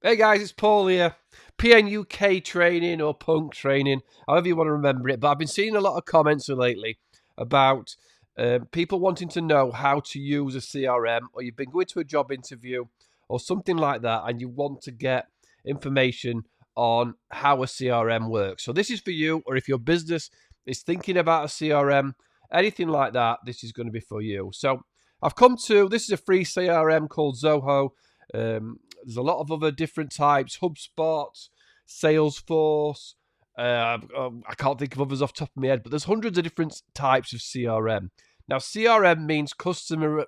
Hey guys, it's Paul here. PNUK training or punk training, however you want to remember it. But I've been seeing a lot of comments lately about people wanting to know how to use a CRM, or you've been going to a job interview or something like that, and you want to get information on how a CRM works. So this is for you, or if your business is thinking about a CRM, anything like that, this is going to be for you. So this is a free CRM called Zoho. There's a lot of other different types: HubSpot, Salesforce. I can't think of others off the top of my head, but there's hundreds of different types of CRM. Now, CRM means customer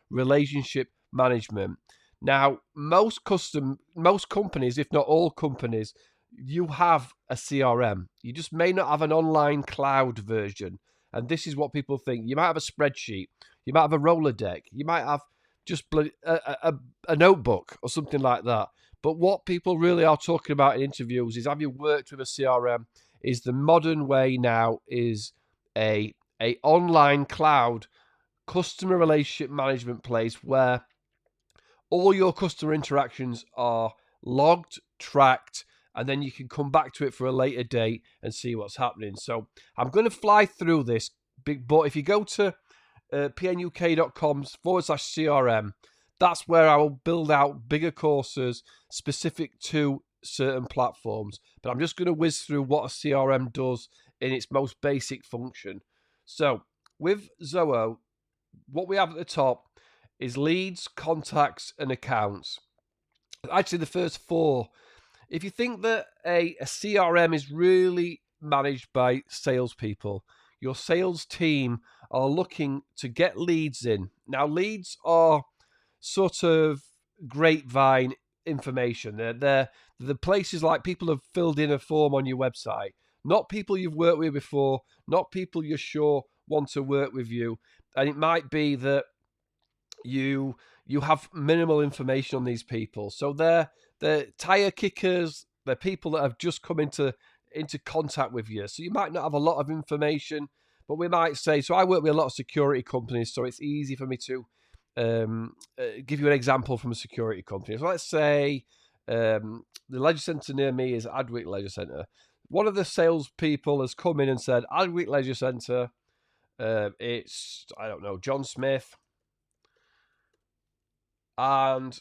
relationship management. Now, most companies, if not all companies, you have a CRM. You just may not have an online cloud version. And this is what people think. You might have a spreadsheet. You might have a Rolodex. You might have just a notebook or something like that. But what people really are talking about in interviews is, have you worked with a CRM? Is the modern way now is a online cloud customer relationship management place where all your customer interactions are logged, tracked, and then you can come back to it for a later date and see what's happening. So I'm going to fly through this, but if you go to pnuk.com/CRM, that's where I will build out bigger courses specific to certain platforms. But I'm just going to whiz through what a CRM does in its most basic function. So with Zoho, what we have at the top is leads, contacts, and accounts. Actually, the first four. If you think that a CRM is really managed by salespeople, your sales team are looking to get leads in. Now, leads are sort of grapevine information. They're the places like people have filled in a form on your website, not people you've worked with before, not people you're sure want to work with you. And it might be that you have minimal information on these people. So they're tire kickers, they're people that have just come into contact with you. So you might not have a lot of information, but we might say, so I work with a lot of security companies, so it's easy for me to give you an example from a security company. So let's say the leisure centre near me is Adwick Leisure Centre. One of the salespeople has come in and said, Adwick Leisure Centre, it's, I don't know, John Smith. And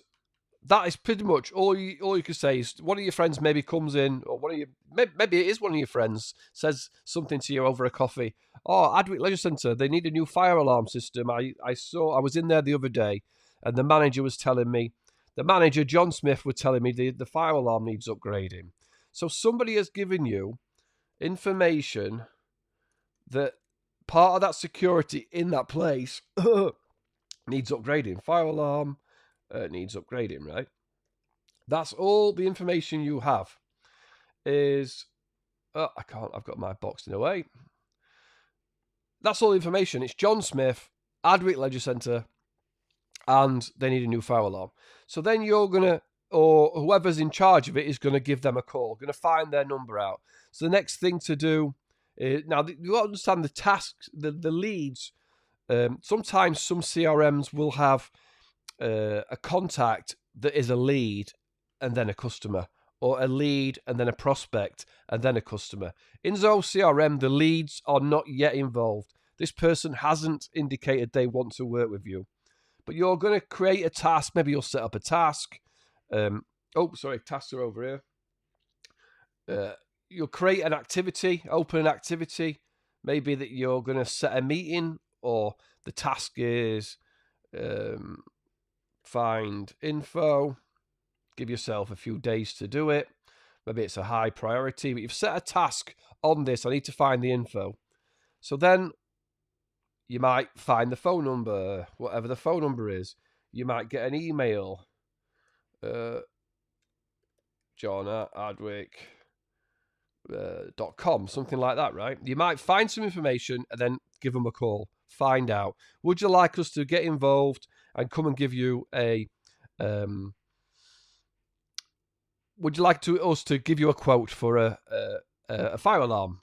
that is pretty much all you can say. Is one of your friends maybe comes in, or maybe it is one of your friends says something to you over a coffee. Oh, Adwick Leisure Centre, they need a new fire alarm system. I was in there the other day, and the manager John Smith was telling me the fire alarm needs upgrading. So somebody has given you information that part of that security in that place needs upgrading. Fire alarm needs upgrading, right? That's all the information you have. Is I can't. I've got my box in a way. That's all the information. It's John Smith, Adwick Leisure Centre, and they need a new fire alarm. So then you're gonna, or whoever's in charge of it is gonna give them a call. Gonna find their number out. So the next thing to do is, now you understand the tasks, the leads. Sometimes some CRMs will have a contact that is a lead and then a customer, or a lead and then a prospect and then a customer. In Zoho CRM, the leads are not yet involved. This person hasn't indicated they want to work with you, but you're going to create a task. Maybe you'll set up a task. Tasks are over here. You'll create an activity, open an activity. Maybe that you're going to set a meeting, or the task is find info. Give yourself a few days to do it. Maybe it's a high priority, but you've set a task on this. I need to find the info. So then you might find the phone number, whatever the phone number is. You might get an email. John at Adwick.com, something like that, right? You might find some information and then give them a call. Find out, would you like us to get involved and come and give you a would you like us to give you a quote for a fire alarm?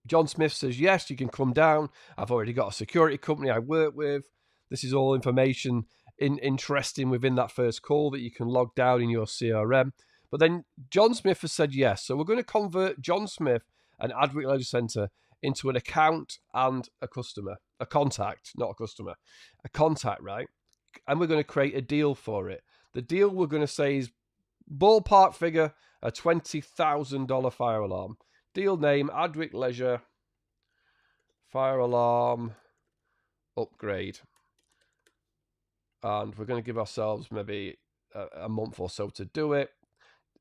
John Smith says, yes, you can come down. I've already got a security company I work with. This is all information interesting within that first call that you can log down in your CRM. But then John Smith has said yes. So we're going to convert John Smith and Adweek Leisure Centre into an account and a customer, a contact, not a customer, a contact, right? And we're going to create a deal for it. The deal we're going to say is ballpark figure, a $20,000 fire alarm. Deal name, Adweek Leisure, fire alarm, upgrade. And we're going to give ourselves maybe a month or so to do it.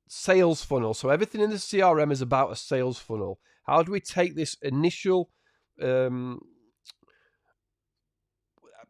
Sales funnel. So everything in the CRM is about a sales funnel. How do we take this initial, well,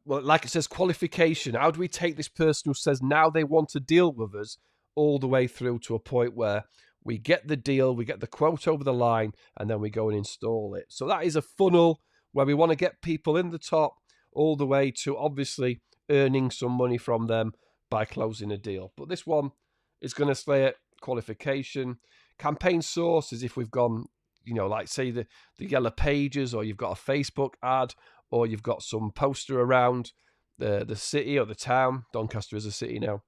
like it says, qualification? How do we take this person who says now they want to deal with us all the way through to a point where we get the deal, we get the quote over the line, and then we go and install it? So that is a funnel where we want to get people in the top all the way to obviously earning some money from them by closing a deal. But this one is going to say it, qualification. Campaign source is if we've gone, like say the Yellow Pages, or you've got a Facebook ad, or you've got some poster around the city or the town. Doncaster is a city now.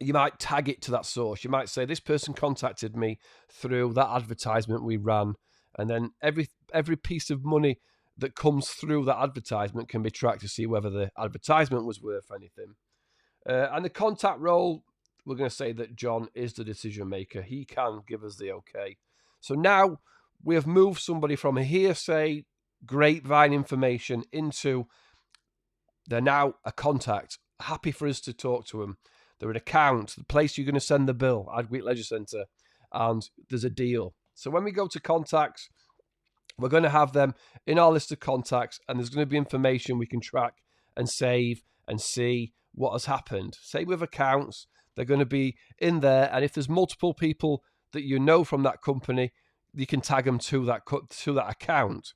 You might tag it to that source. You might say this person contacted me through that advertisement we ran, and then every piece of money that comes through that advertisement can be tracked to see whether the advertisement was worth anything. And the contact role, we're going to say that John is the decision maker. He can give us the okay. So now we have moved somebody from a hearsay, grapevine information into they're now a contact, happy for us to talk to them. They're an account, the place you're going to send the bill, Adweek Leisure Centre, and there's a deal. So when we go to contacts, we're going to have them in our list of contacts, and there's going to be information we can track and save and see what has happened. Same with accounts. They're going to be in there, and if there's multiple people that you know from that company, you can tag them to that account.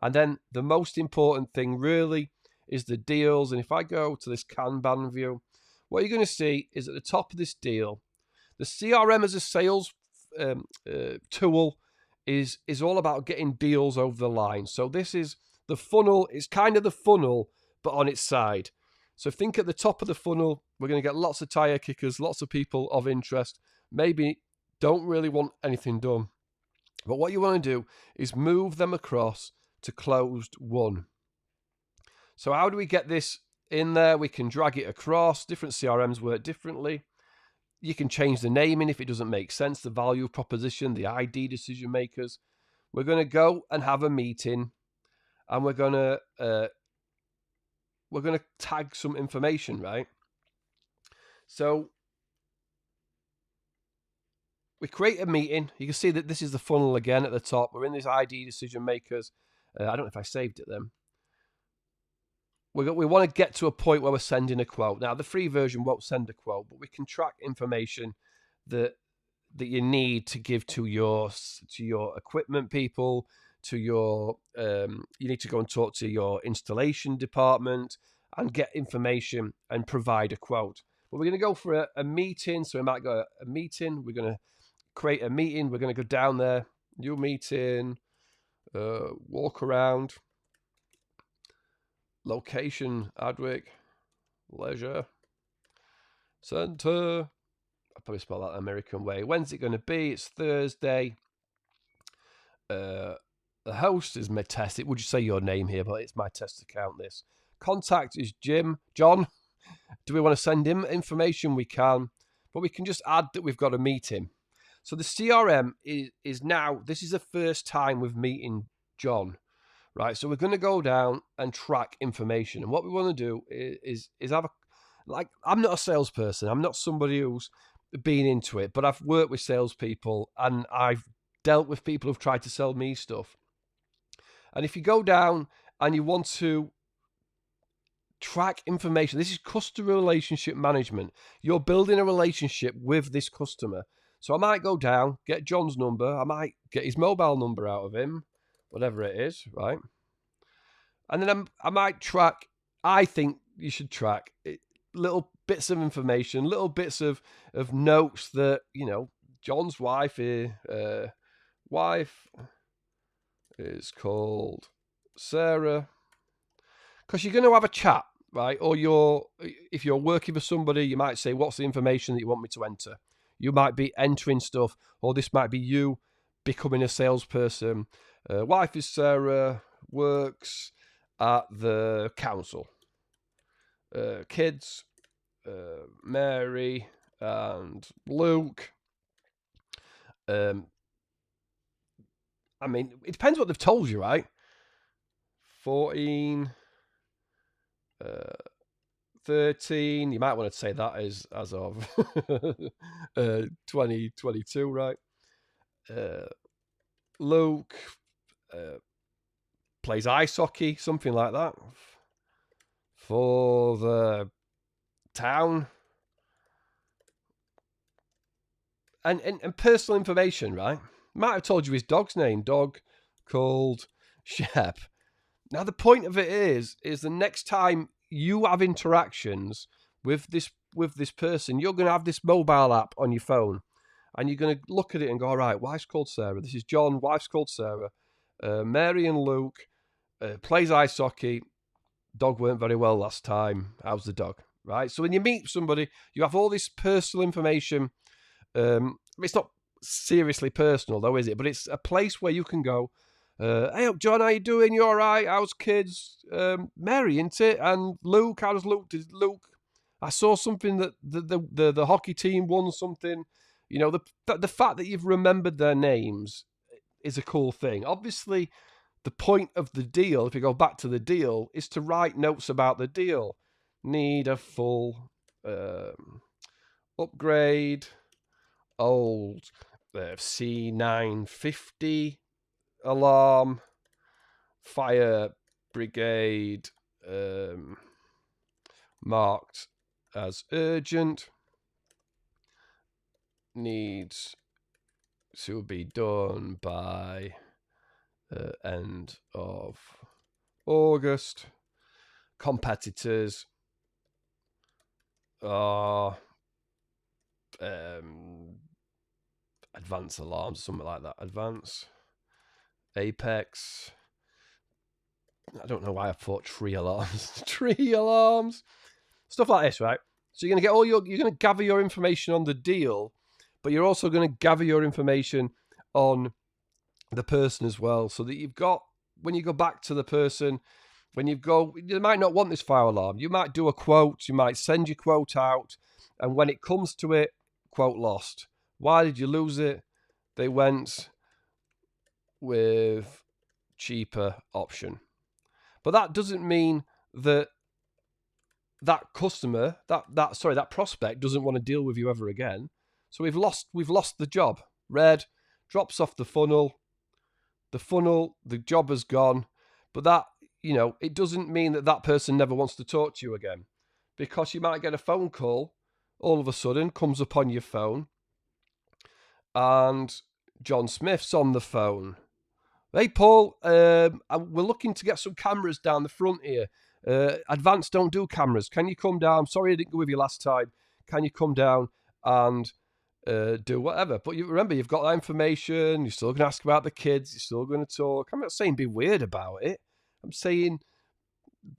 And then the most important thing really is the deals. And if I go to this Kanban view, what you're going to see is at the top of this deal, the CRM as a sales tool is all about getting deals over the line. So this is the funnel. It's kind of the funnel, but on its side. So think at the top of the funnel, we're going to get lots of tire kickers, lots of people of interest, maybe don't really want anything done. But what you want to do is move them across to closed won. So how do we get this in there? We can drag it across. Different CRMs work differently. You can change the naming if it doesn't make sense, the value proposition, the ID decision makers. We're going to go and have a meeting, and we're going to tag some information, right? So we create a meeting. You can see that this is the funnel again at the top. We're in this ID decision makers. I don't know if I saved it then. We want to get to a point where we're sending a quote. Now, the free version won't send a quote, but we can track information that you need to give to your equipment people, to your you need to go and talk to your installation department and get information and provide a quote. But we're going to go for a meeting. So we might go a meeting. We're going to create a meeting. We're going to go down there, new meeting, walk around. Location, Adweek Leisure Centre. I'll probably spell that the American way. When's it going to be? It's Thursday. The host is my test. It would you say your name here, but it's my test account. This contact is John. Do we want to send him information? We can, but we can just add that we've got a meeting. So the CRM is now. This is the first time we've meeting John. Right, so we're going to go down and track information. And what we want to do is have I'm not a salesperson. I'm not somebody who's been into it, but I've worked with salespeople and I've dealt with people who've tried to sell me stuff. And if you go down and you want to track information, this is customer relationship management. You're building a relationship with this customer. So I might go down, get John's number. I might get his mobile number out of him. Whatever it is, right? And then I might track, I think you should track little bits of information, little bits of notes that, John's wife is called Sarah. Because you're going to have a chat, right? Or if you're working for somebody, you might say, what's the information that you want me to enter? You might be entering stuff, or this might be you becoming a salesperson. Wife is Sarah, works at the council. Kids, Mary and Luke. I mean, it depends what they've told you, right? 14, 13. You might want to say that is as of 2022, right? Luke plays ice hockey, something like that, for the town. And personal information, right? Might have told you his dog's name, dog called Shep. Now the point of it is the next time you have interactions with this person, you're going to have this mobile app on your phone, and you're going to look at it and go, all right, wife's called Sarah. This is John. Wife's called Sarah. Mary and Luke plays ice hockey. Dog weren't very well last time. How's the dog? Right. So when you meet somebody, you have all this personal information. It's not seriously personal though, is it? But it's a place where you can go, hey, John, how you doing? You all right? How's kids? Mary, isn't it? And Luke, how does Luke? Did Luke? I saw something that the hockey team won something. You know, the fact that you've remembered their names is a cool thing. Obviously, the point of the deal, if you go back to the deal, is to write notes about the deal. Need a full upgrade. Old C950 alarm, fire brigade marked as urgent, needs to be done by end of August. Competitors are advanced alarms, something like that. Advance, Apex. I don't know why I thought tree alarms. Tree alarms, stuff like this, right? So you're gonna gather your information on the deal, but you're also gonna gather your information on the person as well, so that you've got, when you go back to the person, you might not want this fire alarm. You might do a quote. You might send your quote out, and when it comes to it, quote lost. Why did you lose it? They went with cheaper option. But that doesn't mean that customer, that prospect doesn't want to deal with you ever again. So we've lost the job. Red drops off the funnel. The job has gone. But that, it doesn't mean that person never wants to talk to you again, because you might get a phone call all of a sudden, comes up on your phone, and John Smith's on the phone. Hey, Paul, we're looking to get some cameras down the front here. Advanced don't do cameras. Can you come down? Sorry I didn't go with you last time. Can you come down and do whatever? But you remember, you've got that information. You're still going to ask about the kids. You're still going to talk. I'm not saying be weird about it. I'm saying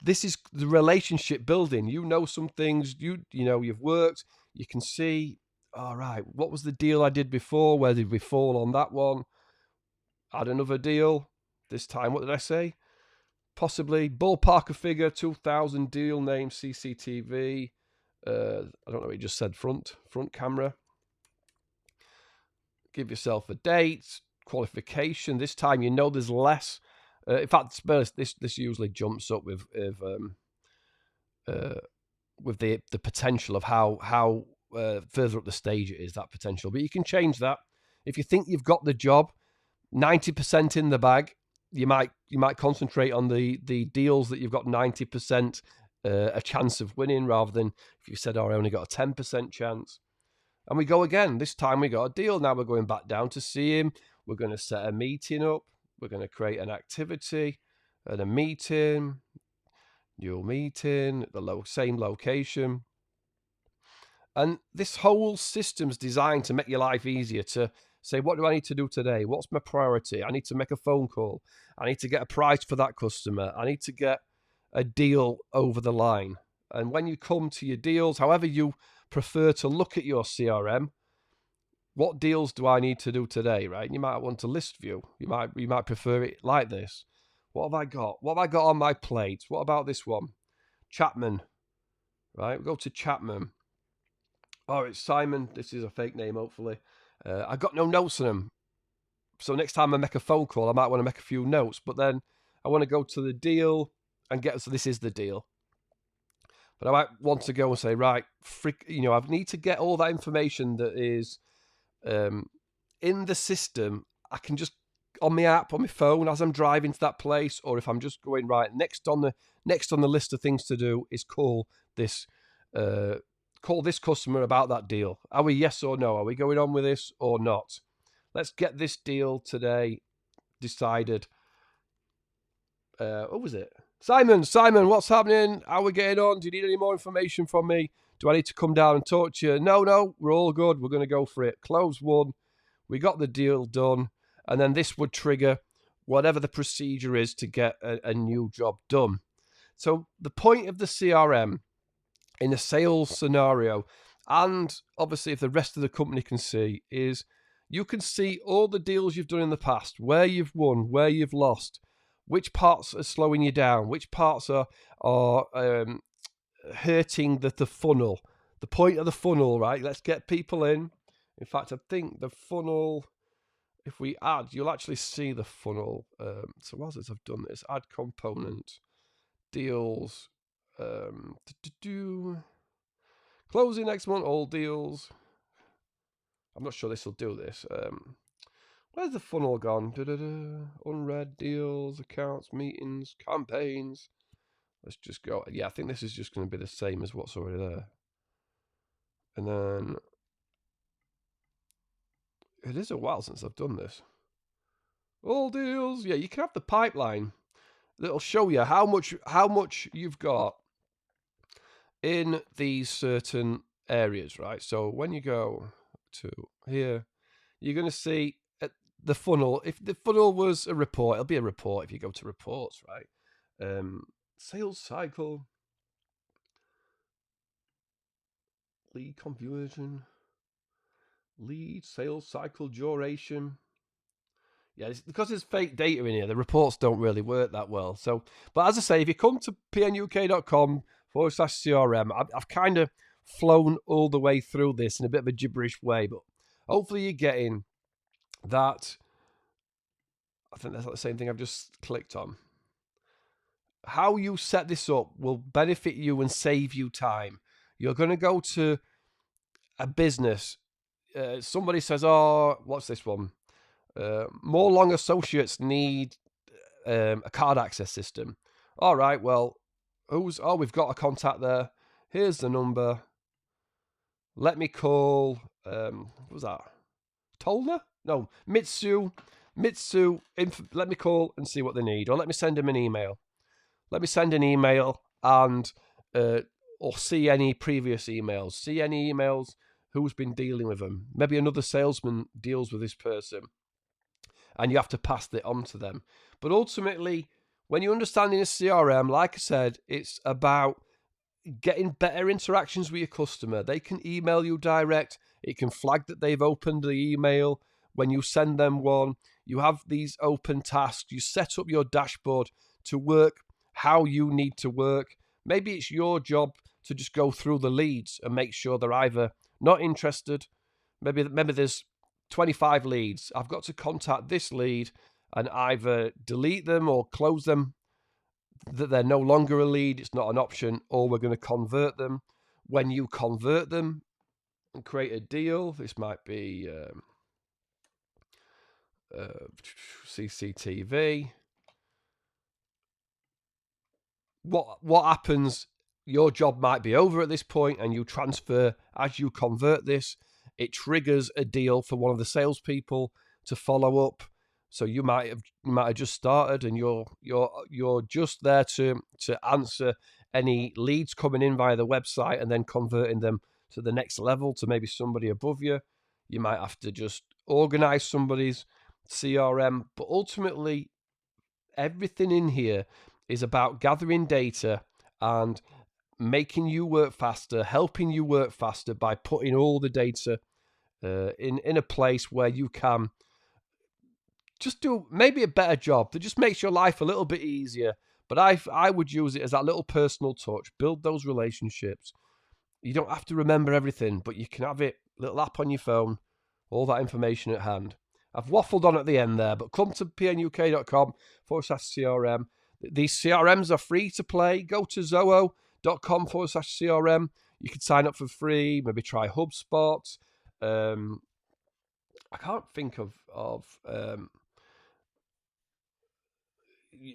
this is the relationship building. You know some things. You've worked. You can see, all right, what was the deal I did before? Where did we fall on that one? Add another deal. This time, what did I say? Possibly ballpark a figure, 2,000 deal name, CCTV. I don't know what you just said, front camera. Give yourself a date, qualification. This time there's less. In fact, this usually jumps up with the potential of how further up the stage it is, that potential. But you can change that. If you think you've got the job, 90% in the bag, you might concentrate on the deals that you've got 90% a chance of winning, rather than if you said, I only got a 10% chance. And we go again. This time we got a deal. Now we're going back down to see him. We're going to set a meeting up. We're going to create an activity and a meeting. New meeting at the same location. And this whole system's designed to make your life easier, to say, what do I need to do today? What's my priority? I need to make a phone call. I need to get a price for that customer. I need to get a deal over the line. And when you come to your deals, however you prefer to look at your CRM, what deals do I need to do today, right? You might want a list view. You might prefer it like this. What have I got? What have I got on my plate? What about this one? Chapman, right? We go to Chapman. Oh, it's Simon. This is a fake name, hopefully. I got no notes on him. So next time I make a phone call, I might want to make a few notes. But then I want to go to the deal and get, so this is the deal. But I might want to go and say, right, I need to get all that information that is in the system. I can just, on my app, on my phone, as I'm driving to that place, or if I'm just going, right, next on the list of things to do is call this customer about that deal. Are we yes or no? Are we going on with this or not? Let's get this deal today decided. What was it? Simon, what's happening? How are we getting on? Do you need any more information from me? Do I need to come down and talk to you? No, we're all good. We're going to go for it. Close one. We got the deal done. And then this would trigger whatever the procedure is to get a new job done. So the point of the CRM in a sales scenario, and obviously if the rest of the company can see, is you can see all the deals you've done in the past, where you've won, where you've lost, which parts are slowing you down, which parts are hurting the funnel. The point of the funnel, right? Let's get people in. In fact, I think the funnel, if we add, you'll actually see the funnel. So as I've done this, add component, deals, closing next month, all deals. I'm not sure this will do this. Where's the funnel gone? Unread deals, accounts, meetings, campaigns. Let's just go. Yeah, I think this is just going to be the same as what's already there. And then it is a while since I've done this. All deals. Yeah, you can have the pipeline that'll show you how much you've got in these certain areas, right? So when you go to here, you're going to see the funnel. If the funnel was a report, it'll be a report if you go to reports, right? Sales cycle, lead conversion, lead sales cycle duration. Yeah, because there's fake data in here, the reports don't really work that well. So, but as I say, if you come to pnuk.com/CRM, I've kind of flown all the way through this in a bit of a gibberish way, but hopefully you're getting that. I think that's not the same thing I've just clicked on. How you set this up will benefit you and save you time. You're going to go to a business. Somebody says, oh, what's this one? More long associates need a card access system. All right, well, we've got a contact there. Here's the number. Let me call, what was that? Tolna? No, Mitsu. Let me call and see what they need. Or let me send them an email. Let me send an email and, or see any previous emails. See any emails, who's been dealing with them. Maybe another salesman deals with this person, and you have to pass it on to them. But ultimately, when you're understanding a CRM, like I said, it's about getting better interactions with your customer. They can email you direct. It can flag that they've opened the email. When you send them one, you have these open tasks. You set up your dashboard to work how you need to work. Maybe it's your job to just go through the leads and make sure they're either not interested. Maybe there's 25 leads. I've got to contact this lead and either delete them or close them, that they're no longer a lead, it's not an option, or we're going to convert them. When you convert them and create a deal, this might be CCTV. What happens? Your job might be over at this point, and you transfer. As you convert this, it triggers a deal for one of the salespeople to follow up. So you might have just started, and you're just there to answer any leads coming in via the website, and then converting them to the next level to maybe somebody above you. You might have to just organize somebody's CRM, but ultimately, everything in here is about gathering data and making you work faster, helping you work faster by putting all the data in a place where you can just do maybe a better job that just makes your life a little bit easier. But I would use it as that little personal touch, build those relationships. You don't have to remember everything, but you can have it, little app on your phone, all that information at hand. I've waffled on at the end there, but come to pnuk.com/CRM. These CRMs are free to play. Go to zoho.com/CRM. You can sign up for free, maybe try HubSpot. I can't think of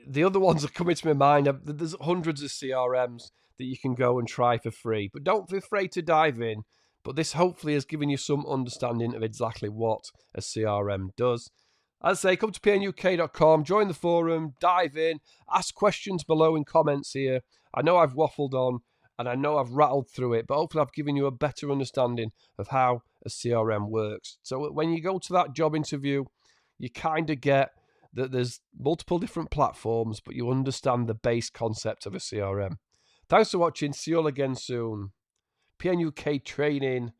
the other ones are coming to my mind. There's hundreds of CRMs that you can go and try for free, but don't be afraid to dive in. But this hopefully has given you some understanding of exactly what a CRM does. As I say, come to pnuk.com, join the forum, dive in, ask questions below in comments here. I know I've waffled on and I know I've rattled through it, but hopefully I've given you a better understanding of how a CRM works. So when you go to that job interview, you kind of get that there's multiple different platforms, but you understand the base concept of a CRM. Thanks for watching. See you all again soon. PNUK training.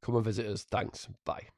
Come and visit us. Thanks. Bye.